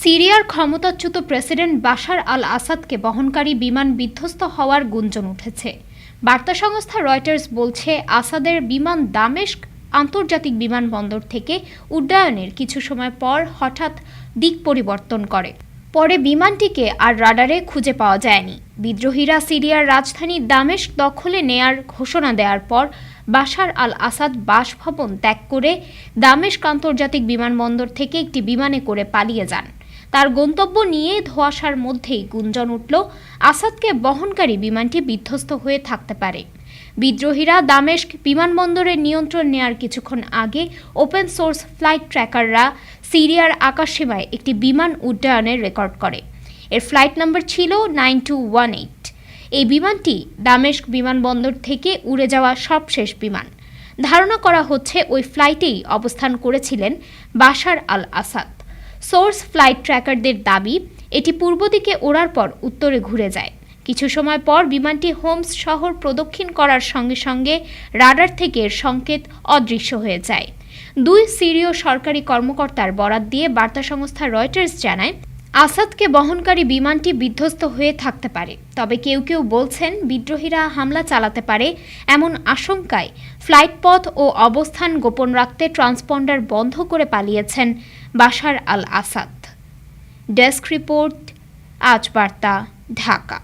সিরিয়ার ক্ষমতাচ্যুত president Bashar আল আসাদকে বহনকারী বিমান বিধ্বস্ত হওয়ার গুঞ্জন উঠেছে। বার্তা সংস্থা রয়টার্স বলছে, আসাদের বিমান দামেস্ক আন্তর্জাতিক বিমানবন্দর থেকে উড্ডয়নের কিছু সময় পর হঠাৎ দিক পরিবর্তন করে। পরে বিমানটিকে আর রাডারে খুঁজে পাওয়া যায়নি। বিদ্রোহীরা সিরিয়ার রাজধানী দামেস্ক দখলে নেয়ার ঘোষণা দেওয়ার পর বাশার আল আসাদ বাসভবন ত্যাগ করে দামেস্ক আন্তর্জাতিক বিমানবন্দর থেকে একটি বিমানে করে পালিয়ে যান। তার গন্তব্য নিয়ে ধোঁয়াশার মধ্যেই গুঞ্জন উঠল, আসাদকে বহনকারী বিমানটি বিধ্বস্ত হয়ে থাকতে পারে। বিদ্রোহীরা দামেস্ক বিমানবন্দরের নিয়ন্ত্রণ নেয়ার কিছুক্ষণ আগে ওপেন সোর্স ফ্লাইট ট্র্যাকাররা সিরিয়ার আকাশসীমায় একটি বিমান উড্ডয়নের রেকর্ড করে। এর ফ্লাইট নাম্বার ছিল 9218। এই বিমানটি দামেস্ক বিমানবন্দর থেকে উড়ে যাওয়া সবশেষ বিমান। ধারণা করা হচ্ছে ওই ফ্লাইটেই অবস্থান করেছিলেন বাশার আল আসাদ। সোর্স ফ্লাইট ট্র্যাকারদের দাবি, এটি পূর্ব দিকে ওড়ার পর উত্তরে ঘুরে যায়। কিছু সময় পর বিমানটি হোমস শহর প্রদক্ষিণ করার সঙ্গে সঙ্গে রাডার থেকে এর সংকেত অদৃশ্য হয়ে যায়। দুই সিরীয় সরকারি কর্মকর্তার বরাত দিয়ে বার্তা সংস্থা রয়টার্স জানায়, আসাদকে বহনকারী বিমানটি বিধ্বস্ত হয়ে থাকতে পারে। তবে কেউ কেউ বলছেন, বিদ্রোহীরা হামলা চালাতে পারে এমন আশঙ্কায় ফ্লাইট পথ ও অবস্থান গোপন রাখতে ট্রান্সপন্ডার বন্ধ করে পালিয়েছেন বাশার আল আসাদ। ডেস্ক রিপোর্ট, আজ বার্তা, ঢাকা।